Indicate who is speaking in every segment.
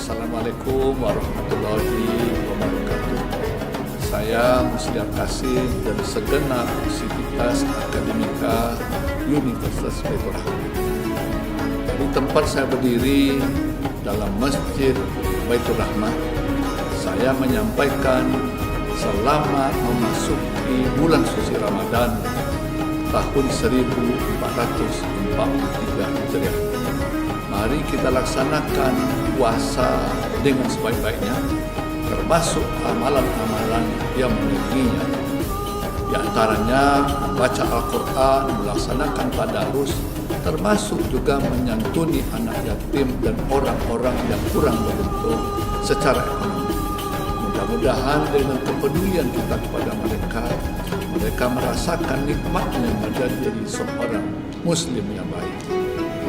Speaker 1: Assalamualaikum warahmatullahi wabarakatuh. Saya Musliar Kasim dari segenap Sivitas Akademika Universitas Baitur Rahmah. Di tempat saya berdiri dalam Masjid Baitur Rahmah, saya menyampaikan selamat memasuki bulan suci Ramadan tahun 1443 Hijriah. Mari kita laksanakan puasa dengan sebaik-baiknya, termasuk amalan-amalan yang mengiringinya. Di antaranya membaca Al-Quran, melaksanakan tadarus, termasuk juga menyantuni anak yatim dan orang-orang yang kurang beruntung secara ekonomi. Mudah-mudahan dengan kepedulian kita kepada mereka, mereka merasakan nikmatnya menjadi seorang Muslim yang baik.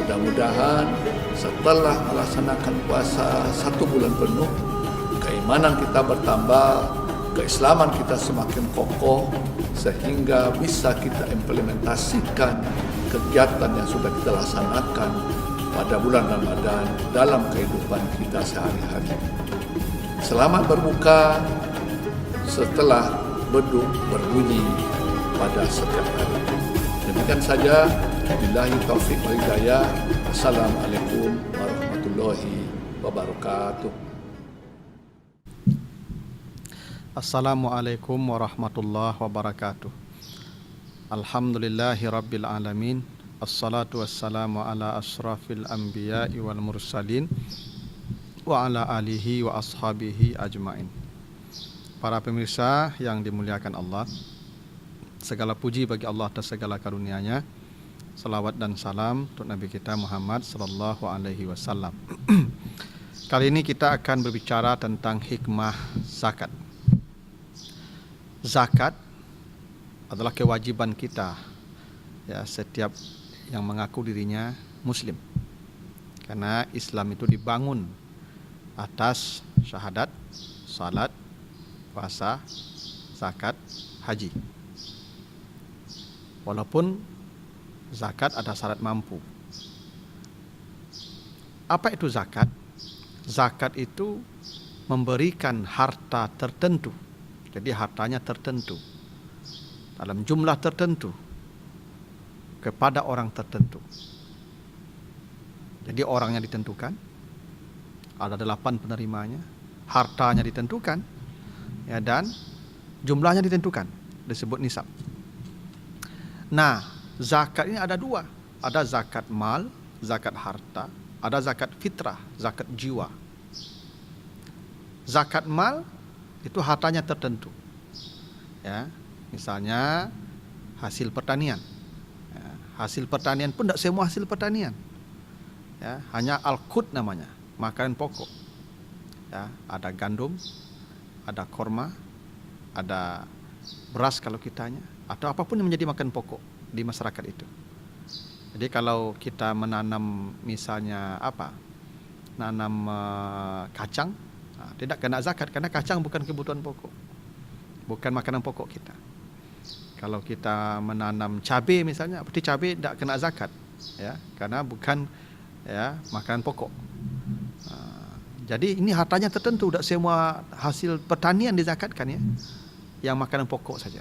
Speaker 1: Mudah-mudahan setelah melaksanakan puasa 1 bulan penuh, keimanan kita bertambah, keislaman kita semakin kokoh, sehingga bisa kita implementasikan kegiatan yang sudah kita laksanakan pada bulan Ramadan dalam kehidupan kita sehari-hari. Selamat berbuka setelah beduk berbunyi pada setiap hari. Demikian saja. Billahi taufiq wal hidayah. Assalamualaikum warahmatullahi wabarakatuh.
Speaker 2: Assalamualaikum warahmatullahi wabarakatuh. Alhamdulillahi rabbil alamin. Assalatu wassalamu ala asrafil anbiya'i wal mursalin wa ala alihi wa ashabihi ajmain. Para pemirsa yang dimuliakan Allah, segala puji bagi Allah atas segala karunia-Nya. Salawat dan salam untuk Nabi kita Muhammad sallallahu alaihi wasallam. Kali ini kita akan berbicara tentang hikmah zakat. Zakat adalah kewajiban kita, ya, setiap yang mengaku dirinya Muslim. Karena Islam itu dibangun atas syahadat, salat, puasa, zakat, haji. Walaupun zakat ada syarat mampu. Apa itu zakat? Zakat itu memberikan harta tertentu. Jadi hartanya tertentu dalam jumlah tertentu kepada orang tertentu. Jadi orangnya ditentukan, ada 8 penerimanya, hartanya ditentukan, ya, dan jumlahnya ditentukan, disebut nisab. Nah, zakat ini ada 2, ada zakat mal, zakat harta, ada zakat fitrah, zakat jiwa. Zakat mal itu hartanya tertentu, ya, misalnya hasil pertanian, ya, hasil pertanian pun tidak semua hasil pertanian, ya, hanya al-qut namanya, makanan pokok, ya, ada gandum, ada korma, ada beras kalau kitanya, atau apapun yang menjadi makanan pokok di masyarakat itu. Jadi kalau kita menanam misalnya nanam kacang, tidak kena zakat karena kacang bukan kebutuhan pokok, bukan makanan pokok kita. Kalau kita menanam cabai misalnya, seperti cabai tidak kena zakat, ya, karena bukan, ya, makanan pokok. Jadi ini hartanya tertentu, tidak semua hasil pertanian dizakatkan, ya, yang makanan pokok saja.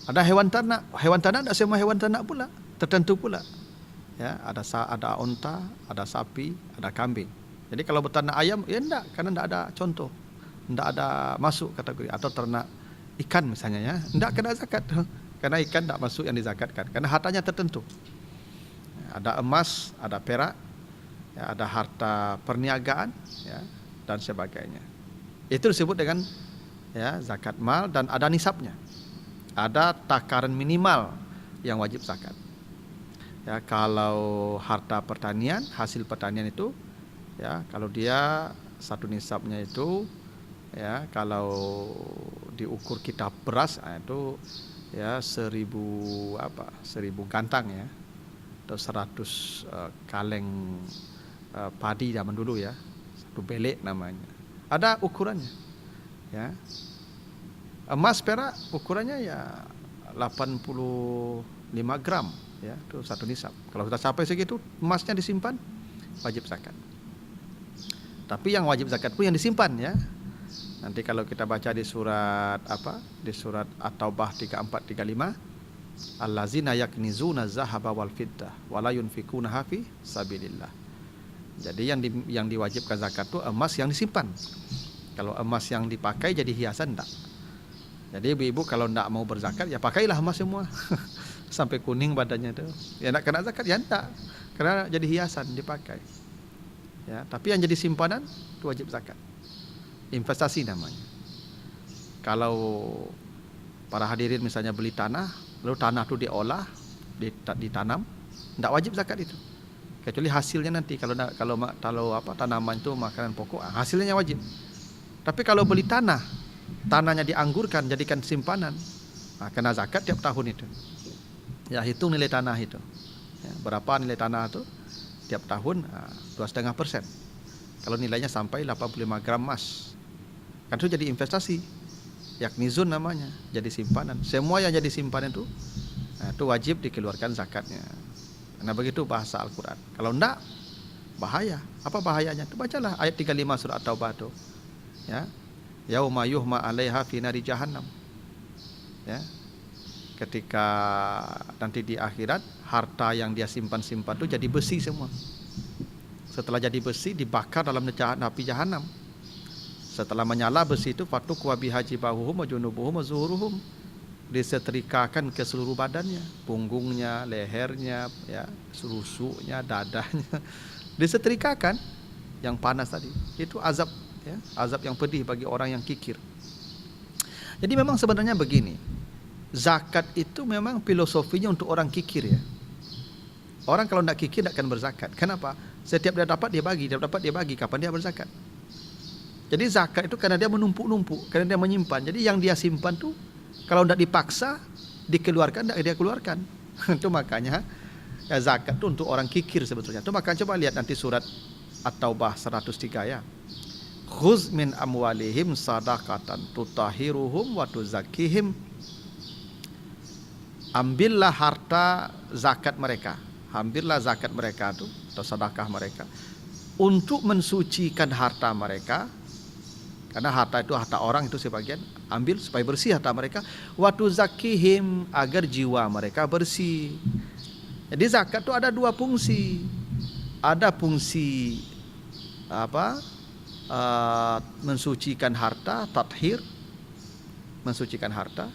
Speaker 2: Ada hewan ternak tidak semua hewan ternak pula, tertentu pula. Ya, ada unta, ada sapi, ada kambing. Jadi kalau berternak ayam, ya enggak, karena enggak ada contoh. Enggak ada masuk kategori. Atau ternak ikan misalnya, ya, enggak kena zakat. Karena ikan enggak masuk yang dizakatkan, karena hartanya tertentu. Ada emas, ada perak, ya, ada harta perniagaan, ya, dan sebagainya. Itu disebut dengan, ya, zakat mal, dan ada nisabnya. Ada takaran minimal yang wajib zakat. Ya, kalau harta pertanian, hasil pertanian itu, ya, kalau dia satu nisabnya itu, ya, kalau diukur kita beras, itu, ya, 1000 gantang, ya, atau 100 kaleng padi zaman dulu, ya, 1 belek namanya. Ada ukurannya, ya. Emas perak ukurannya, ya, 85 gram, ya, itu satu nisab. Kalau sudah sampai segitu, emasnya disimpan, wajib zakat. Tapi yang wajib zakat pun yang disimpan ya. Nanti kalau kita baca di surat Di surat At-Taubah 34-35, allazina yaknizuna zahaba wal fiddah wala yunfikunaha fi sabilillah. Jadi yang diwajibkan zakat itu emas yang disimpan. Kalau emas yang dipakai jadi hiasan enggak. Jadi ibu-ibu kalau enggak mau berzakat ya pakailah emas semua. Sampai kuning badannya itu. Ya enggak kena zakat ya enggak. Karena jadi hiasan dipakai. Ya, tapi yang jadi simpanan itu wajib zakat. Investasi namanya. Kalau para hadirin misalnya beli tanah, lalu tanah itu diolah, ditanam, enggak wajib zakat itu. Kecuali hasilnya nanti kalau tanaman itu makanan pokok, hasilnya wajib. Tapi kalau beli tanahnya dianggurkan jadikan simpanan, kena zakat tiap tahun itu. Ya hitung nilai tanah itu. Ya, berapa nilai tanah itu tiap tahun 2,5%. Kalau nilainya sampai 85 gram emas, kan itu jadi investasi. Yaknizun namanya, jadi simpanan. Semua yang jadi simpanan itu wajib dikeluarkan zakatnya. Nah begitu bahasa Al-Quran. Kalau enggak, bahaya. Apa bahayanya? Itu bacalah ayat 35 surah At-Taubah itu. Ya. Yauma yuhma 'alaiha fi nari jahannam. Ya. Ketika nanti di akhirat, harta yang dia simpan-simpan itu jadi besi semua. Setelah jadi besi dibakar dalam api jahanam. Setelah menyala besi itu fatukwa bihajibahuhum wa junubuhum wa zuhuruhum, disetrikakan ke seluruh badannya, punggungnya, lehernya, ya, rusuknya, dadanya, disetrikakan yang panas tadi. Itu azab, ya, azab yang pedih bagi orang yang kikir. Jadi memang sebenarnya begini, zakat itu memang filosofinya untuk orang kikir ya. Orang kalau tidak kikir tidak akan berzakat. Kenapa? Setiap dia dapat dia bagi, kapan dia berzakat? Jadi zakat itu karena dia menumpuk-numpuk, karena dia menyimpan. Jadi yang dia simpan tuh kalau tidak dipaksa dikeluarkan, tidak dia keluarkan. Itu makanya ya, zakat itu untuk orang kikir sebetulnya. Itu makanya coba lihat nanti surat At-Taubah 103 ya. Khuz min amwalihim sadaqatan tutahiruhum wa tuzakkihim. Ambillah harta zakat mereka. Ambillah zakat mereka itu atau sedekah mereka untuk mensucikan harta mereka. Karena harta itu harta orang itu sebagian, ambil supaya bersih harta mereka. Wa tuzakkihim, agar jiwa mereka bersih. Jadi zakat itu ada dua fungsi. Ada fungsi mensucikan harta, tathir, mensucikan harta.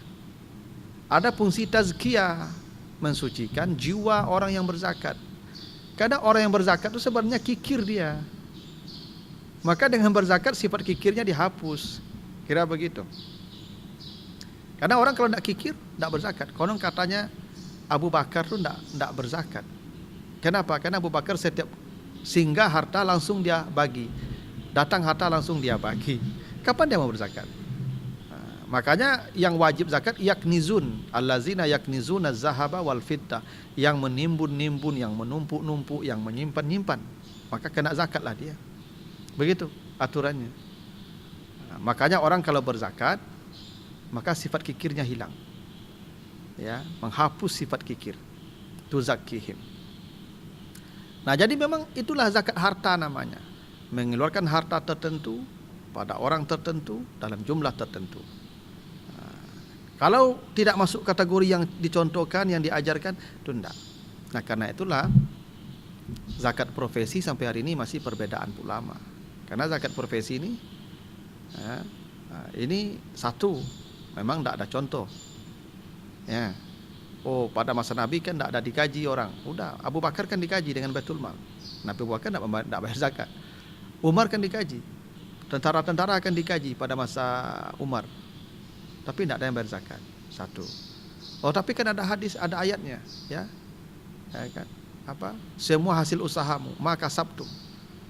Speaker 2: Ada fungsi tazkiyah, mensucikan jiwa orang yang berzakat. Karena orang yang berzakat itu sebenarnya kikir dia. Maka dengan berzakat sifat kikirnya dihapus. Kira begitu. Karena orang kalau tidak kikir, tidak berzakat. Konon katanya Abu Bakar itu tidak berzakat. Kenapa? Karena Abu Bakar setiap singgah harta langsung dia bagi. Datang harta langsung dia bagi. Kapan dia mau berzakat? Makanya yang wajib zakat yaknizun, allazina yaknizuna zahaba wal fiddah, yang menimbun-nimbun, yang menumpuk-numpuk, yang menyimpan-nyimpan, maka kena zakatlah dia. Begitu aturannya. Makanya orang kalau berzakat, maka sifat kikirnya hilang. Ya, menghapus sifat kikir. Tuzakkihim. Nah, jadi memang itulah zakat harta namanya. Mengeluarkan harta tertentu pada orang tertentu dalam jumlah tertentu. Kalau tidak masuk kategori yang dicontohkan, yang diajarkan, itu tidak. Nah, karena itulah zakat profesi sampai hari ini masih perbedaan ulama. Karena zakat profesi ini, ini satu, memang tidak ada contoh. Ya, oh pada masa Nabi kan tidak ada dikaji orang. Udah, Abu Bakar kan dikaji dengan Baitul Mal. Nabi Abu Bakar tidak bayar zakat. Umar kan dikaji. Tentara-tentara akan dikaji pada masa Umar. Tapi tidak ada yang bayar zakat. Satu. Oh, tapi kan ada hadis, ada ayatnya, ya. Ya kan? Apa? Semua hasil usahamu, maka sabtu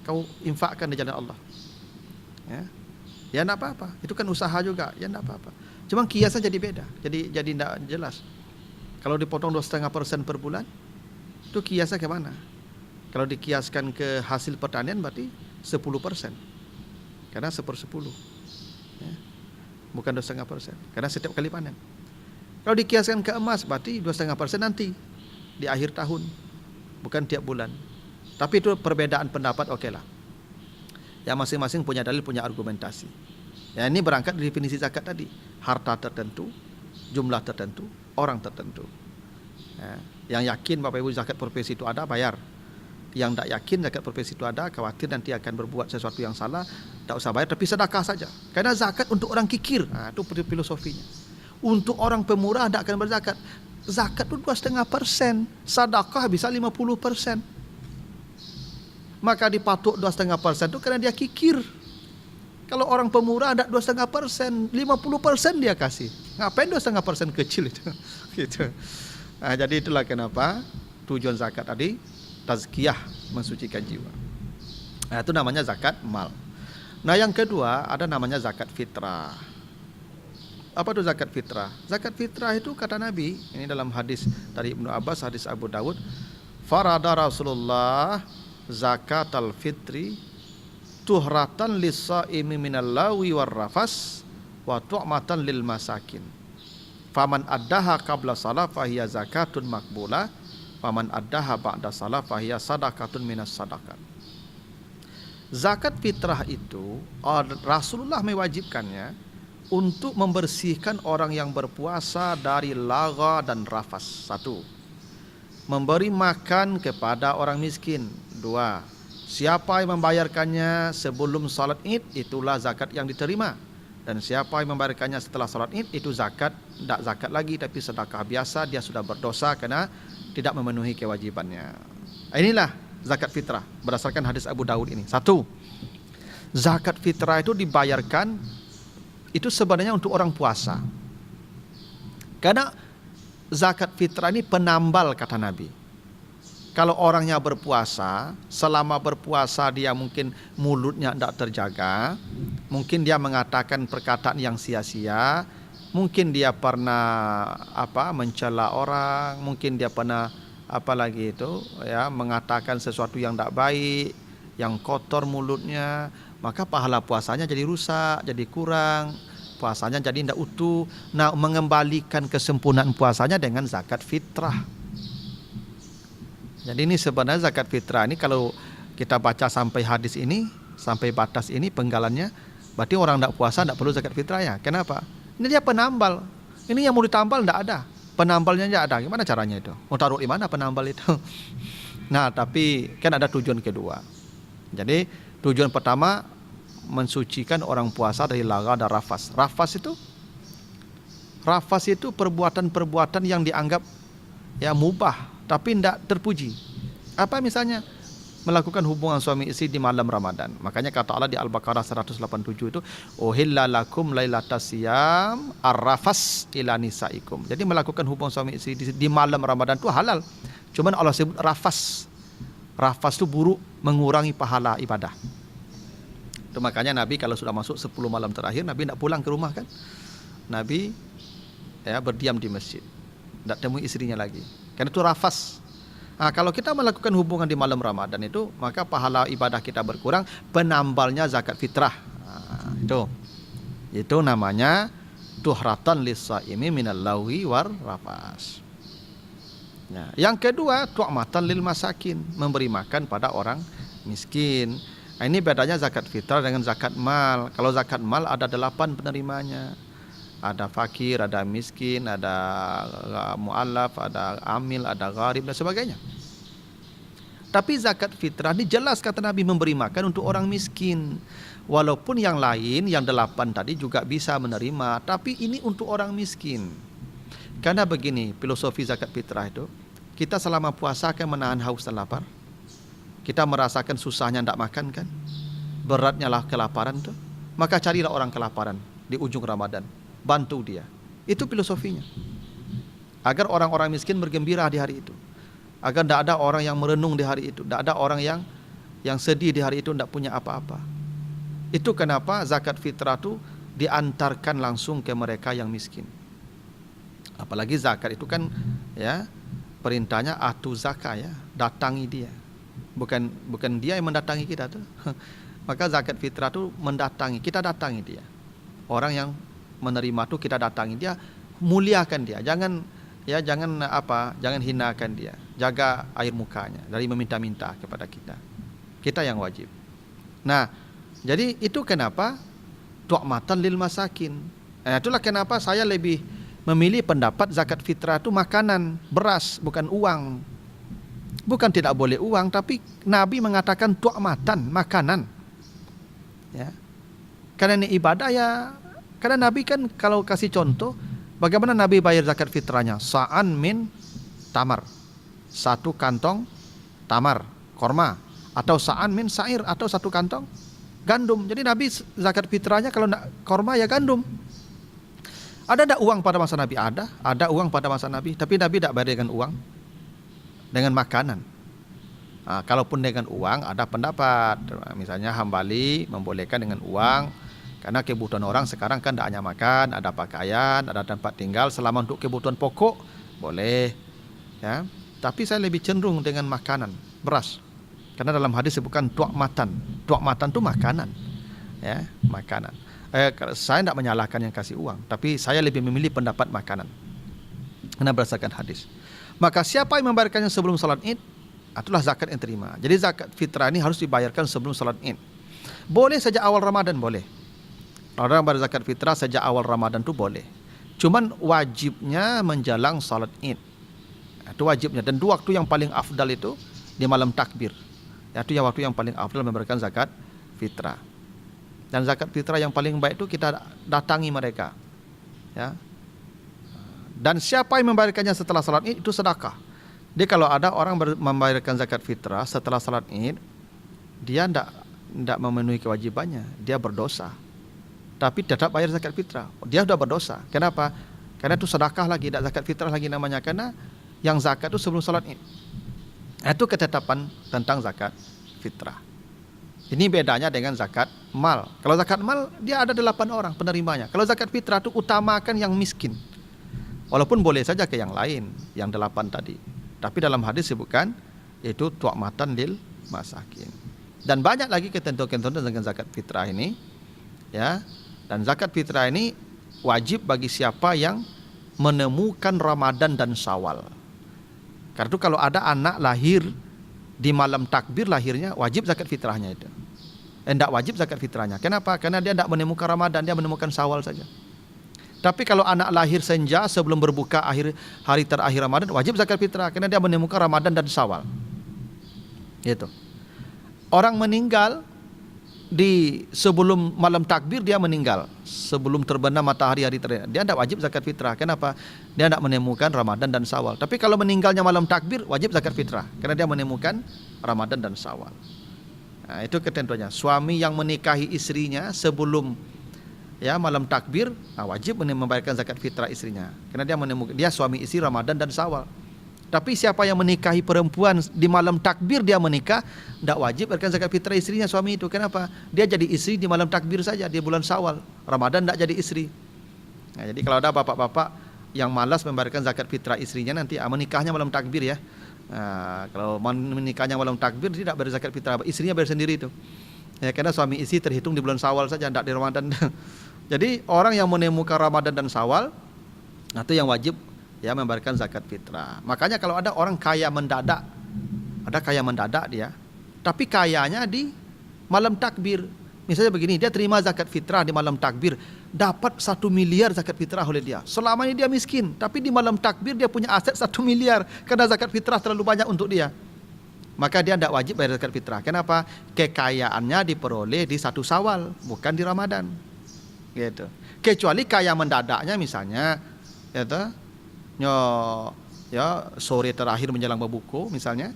Speaker 2: kau infakkan di jalan Allah. Ya. Ya enggak apa-apa. Itu kan usaha juga, ya enggak apa-apa. Cuma kiasnya jadi beda. Jadi enggak jelas. Kalau dipotong 2,5% per bulan, itu kiasnya ke mana? Kalau dikiaskan ke hasil pertanian berarti 10%. Karena 1/10. Ya. Bukan 2,5%. Karena setiap kali panen. Kalau dikiaskan ke emas berarti 2,5% nanti di akhir tahun. Bukan tiap bulan. Tapi itu perbedaan pendapat, oke lah. Ya masing-masing punya dalil, punya argumentasi. Ya ini berangkat dari definisi zakat tadi. Harta tertentu, jumlah tertentu, orang tertentu. Ya, yang yakin Bapak Ibu zakat profesi itu ada, bayar. Yang tak yakin zakat profesi itu ada, khawatir nanti akan berbuat sesuatu yang salah, tak usah bayar, tapi sedekah saja. Karena zakat untuk orang kikir. Nah, itu filosofinya. Untuk orang pemurah tak akan berzakat. Zakat itu 2,5%, sedekah bisa 50%. Maka dipatuk 2,5% itu karena dia kikir. Kalau orang pemurah ada 2,5%, 50% dia kasih. Ngapain 2,5% kecil itu? Gitu. Nah, jadi itulah kenapa tujuan zakat tadi tazkiyah, mensucikan jiwa. Nah, itu namanya zakat mal. Nah, yang kedua ada namanya zakat fitrah. Apa itu zakat fitrah? Zakat fitrah itu kata Nabi, ini dalam hadis dari Ibnu Abbas, hadis Abu Dawud, farada Rasulullah zakat al-fitri tuhratan lis-shaimi minal lawi war rafas wa tu'matan lil masakin. Faman addaha qabla shalah fahiya zakatun maqbulah, faman addaha ba'da shalah fahiya sadaqatun minas sadaqat. Zakat fitrah itu Rasulullah mewajibkannya untuk membersihkan orang yang berpuasa dari lagha dan rafas. 1. Memberi makan kepada orang miskin. 2. Siapa yang membayarkannya sebelum salat Id, itulah zakat yang diterima. Dan siapa yang membayarkannya setelah salat Id, itu zakat, tidak zakat lagi tapi sedekah biasa, dia sudah berdosa karena tidak memenuhi kewajibannya. Inilah zakat fitrah berdasarkan hadis Abu Dawud ini. 1. Zakat fitrah itu dibayarkan itu sebenarnya untuk orang puasa. Karena zakat fitrah ini penambal kata Nabi. Kalau orangnya berpuasa, selama berpuasa dia mungkin mulutnya tidak terjaga, mungkin dia mengatakan perkataan yang sia-sia, mungkin dia pernah mencela orang, mungkin dia pernah mengatakan sesuatu yang tidak baik, yang kotor mulutnya, maka pahala puasanya jadi rusak, jadi kurang, puasanya jadi tidak utuh. Nah, mengembalikan kesempurnaan puasanya dengan zakat fitrah. Jadi ini sebenarnya zakat fitrah ini kalau kita baca sampai hadis ini, sampai batas ini penggalannya, berarti orang tidak puasa tidak perlu zakat fitrah ya. Kenapa? Ini dia penambal. Ini yang mau ditambal tidak ada. Penambalnya tidak ada. Gimana caranya itu? Mau taruh di mana penambal itu? Nah, tapi kan ada tujuan kedua. Jadi tujuan pertama mensucikan orang puasa dari lagha dan rafas. Rafas itu perbuatan-perbuatan yang dianggap ya mubah tapi tidak terpuji. Apa misalnya? Melakukan hubungan suami istri di malam Ramadan. Makanya kata Allah di Al-Baqarah 187 itu, uhilla lakum lailatas siyam arrafas ila nisaikum. Jadi melakukan hubungan suami istri di malam Ramadan itu halal. Cuman Allah sebut rafas. Rafas itu buruk, mengurangi pahala ibadah. Itu makanya Nabi kalau sudah masuk 10 malam terakhir, Nabi tidak pulang ke rumah kan. Nabi berdiam di masjid. Tidak temui istrinya lagi. Karena itu rafas. Nah, kalau kita melakukan hubungan di malam Ramadan itu, maka pahala ibadah kita berkurang, penambalnya zakat fitrah. Nah, itu namanya tuhratan lis-shaimi minal lawi war rafas. Nah, yang kedua, tu'matan lil masakin, memberi makan pada orang miskin. Nah, ini bedanya zakat fitrah dengan zakat mal. Kalau zakat mal ada 8 penerimanya. Ada fakir, ada miskin, ada mu'allaf, ada amil, ada gharib dan sebagainya. Tapi zakat fitrah ini jelas kata Nabi memberi makan untuk orang miskin. Walaupun yang lain, yang 8 tadi juga bisa menerima, tapi ini untuk orang miskin. Karena begini, filosofi zakat fitrah itu, kita selama puasa akan menahan haus dan lapar. Kita merasakan susahnya tidak makan kan, beratnya lah kelaparan tuh. Maka carilah orang kelaparan di ujung Ramadan, bantu dia. Itu filosofinya. Agar orang-orang miskin bergembira di hari itu. Agar tidak ada orang yang merenung di hari itu, tidak ada orang yang sedih di hari itu, tidak punya apa-apa. Itu kenapa zakat fitrah itu diantarkan langsung ke mereka yang miskin. Apalagi zakat itu kan ya perintahnya atu zakat ya, datangi dia. Bukan dia yang mendatangi kita tuh. Maka zakat fitrah itu mendatangi, kita datangi dia. Orang yang menerima itu kita datangi dia, muliakan dia. Jangan hinakan dia. Jaga air mukanya dari meminta-minta kepada kita. Kita yang wajib. Nah, Jadi itu kenapa tu'matan lil masakin. Itulah kenapa saya lebih memilih pendapat zakat fitrah itu makanan, beras, bukan uang. Bukan tidak boleh uang, tapi Nabi mengatakan tu'matan, makanan. Ya. Karena ini ibadah ya, karena Nabi kan kalau kasih contoh, bagaimana Nabi bayar zakat fitrahnya? Sa'an min tamar. 1 kantong tamar, korma. Atau sa'an min sa'ir, atau 1 kantong gandum. Jadi Nabi zakat fitrahnya kalau nak korma ya gandum. Ada tak uang pada masa Nabi? Ada uang pada masa Nabi. Tapi Nabi tak bayar dengan uang, dengan makanan. Kalaupun dengan uang ada pendapat. Misalnya Hambali membolehkan dengan uang. Karena kebutuhan orang sekarang kan tidak hanya makan, ada pakaian, ada tempat tinggal. Selama untuk kebutuhan pokok boleh, ya. Tapi saya lebih cenderung dengan makanan, beras. Karena dalam hadis disebutkan tu'matan. Tu'matan itu makanan, ya, makanan. Saya tidak menyalahkan yang kasih uang, tapi saya lebih memilih pendapat makanan. Karena berdasarkan hadis. Maka siapa yang membayarkannya sebelum salat Id, itulah zakat yang terima. Jadi zakat fitrah ini harus dibayarkan sebelum salat Id. Boleh sejak awal Ramadan, boleh. Orang bayar zakat fitrah sejak awal Ramadan itu boleh. Cuman wajibnya menjelang salat Id. Itu wajibnya. Dan dua waktu yang paling afdal itu di malam takbir. Itu yang waktu yang paling afdal memberikan zakat fitrah. Dan zakat fitrah yang paling baik itu kita datangi mereka. Ya. Dan siapa yang membayarkannya setelah salat Id itu sedekah. Jadi kalau ada orang membayarkan zakat fitrah setelah salat Id, dia tidak memenuhi kewajibannya, dia berdosa. Tapi tetap bayar zakat fitrah. Dia sudah berdosa. Kenapa? Karena itu sedekah lagi, tidak zakat fitrah lagi namanya. Karena yang zakat itu sebelum salat Id. Itu ketetapan tentang zakat fitrah. Ini bedanya dengan zakat mal. Kalau zakat mal dia ada 8 orang penerimanya. Kalau zakat fitrah itu utamakan yang miskin. Walaupun boleh saja ke yang lain, yang 8 tadi. Tapi dalam hadis disebutkan itu tu'matan lil masakin. Dan banyak lagi ketentuan-ketentuan dengan zakat fitrah ini, ya. Dan zakat fitrah ini wajib bagi siapa yang menemukan Ramadan dan Syawal. Karena itu kalau ada anak lahir di malam takbir lahirnya, wajib zakat fitrahnya itu. Tidak wajib zakat fitrahnya. Kenapa? Karena dia tidak menemukan Ramadan, dia menemukan Syawal saja. Tapi kalau anak lahir senja sebelum berbuka hari terakhir Ramadan, wajib zakat fitrah karena dia menemukan Ramadan dan Syawal. Gitu. Orang meninggal di sebelum malam takbir dia meninggal, sebelum terbenam matahari hari terakhir, dia tidak wajib zakat fitrah. Kenapa? Dia tidak menemukan Ramadan dan Syawal. Tapi kalau meninggalnya malam takbir, wajib zakat fitrah karena dia menemukan Ramadan dan Syawal. Nah, itu ketentuannya. Suami yang menikahi istrinya sebelum malam takbir, wajib membayarkan zakat fitrah istrinya karena dia suami istri Ramadan dan Syawal. Tapi siapa yang menikahi perempuan di malam takbir dia menikah, tidak wajib bayarkan zakat fitrah istrinya suami itu. Kenapa? Dia jadi istri di malam takbir saja, di bulan Syawal. Ramadan tidak jadi istri. Nah, jadi kalau ada bapak-bapak yang malas membayarkan zakat fitrah istrinya, nanti menikahnya malam takbir ya. Nah, kalau menikahnya malam takbir tidak bayar zakat fitrah, istrinya bayar sendiri itu. Ya, karena suami istri terhitung di bulan Syawal saja, tidak di Ramadan. Jadi orang yang menemukan Ramadan dan Syawal, itu yang wajib membayarkan zakat fitrah. Makanya kalau ada orang kaya mendadak, dia, tapi kayanya di malam takbir. Misalnya begini, dia terima zakat fitrah di malam takbir, dapat 1 miliar zakat fitrah oleh dia. Selama ini dia miskin, tapi di malam takbir dia punya aset 1 miliar karena zakat fitrah terlalu banyak untuk dia. Maka dia tidak wajib bayar zakat fitrah. Kenapa? Kekayaannya diperoleh di 1 Syawal, bukan di Ramadan. Gitu. Kecuali kaya mendadaknya misalnya, sore terakhir menjelang berbuka misalnya,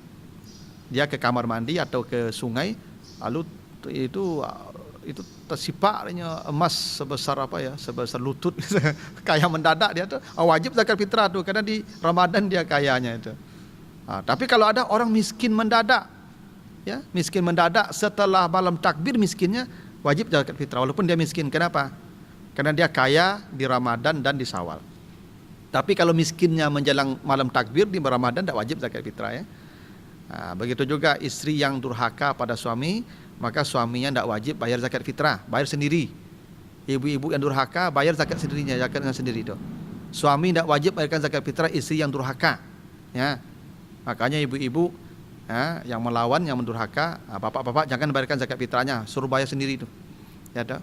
Speaker 2: dia ke kamar mandi atau ke sungai, lalu itu tersipaknya emas sebesar sebesar lutut. Kaya mendadak dia tuh wajib zakat fitrah tuh karena di Ramadan dia kayanya itu. Tapi kalau ada orang miskin mendadak, miskin mendadak setelah malam takbir miskinnya, wajib zakat fitrah walaupun dia miskin. Kenapa? Karena dia kaya di Ramadan dan di Syawal. Tapi kalau miskinnya menjelang malam takbir di Ramadan, tidak wajib zakat fitrah ya. Begitu juga istri yang durhaka pada suami, maka suaminya tidak wajib bayar zakat fitrah, bayar sendiri. Ibu-ibu yang durhaka bayar zakat sendirinya, zakatnya sendiri itu. Suami tidak wajib bayarkan zakat fitrah istri yang durhaka. Ya. Makanya ibu-ibu yang melawan, yang mendurhaka, bapak-bapak jangan bayarkan zakat fitrahnya, suruh bayar sendiri itu. Ya toh.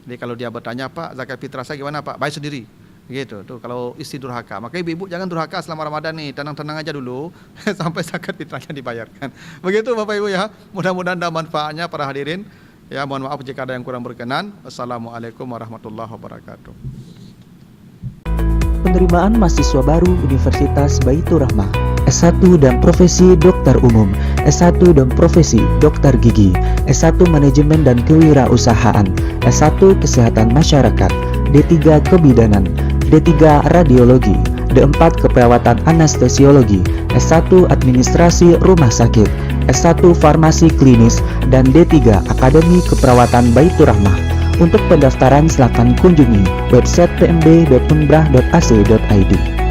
Speaker 2: Jadi kalau dia bertanya, Pak, zakat fitrah saya gimana, Pak? Bayar sendiri. Gitu. Tuh kalau istri durhaka. Maka ibu-ibu jangan durhaka selama Ramadan nih. Tenang-tenang aja dulu sampai zakat fitrahnya dibayarkan. Begitu Bapak Ibu ya. Mudah-mudahan ada manfaatnya para hadirin. Ya, mohon maaf jika ada yang kurang berkenan. Wassalamualaikum warahmatullahi wabarakatuh.
Speaker 3: Penerimaan mahasiswa baru Universitas Baitur Rahmah, S1 dan Profesi Dokter Umum, S1 dan Profesi Dokter Gigi, S1 Manajemen dan Kewirausahaan, S1 Kesehatan Masyarakat, D3 Kebidanan, D3 Radiologi, D4 Keperawatan Anestesiologi, S1 Administrasi Rumah Sakit, S1 Farmasi Klinis, dan D3 Akademi Keperawatan Baitur Rahmah. Untuk pendaftaran silakan kunjungi website pmb.unbrah.ac.id.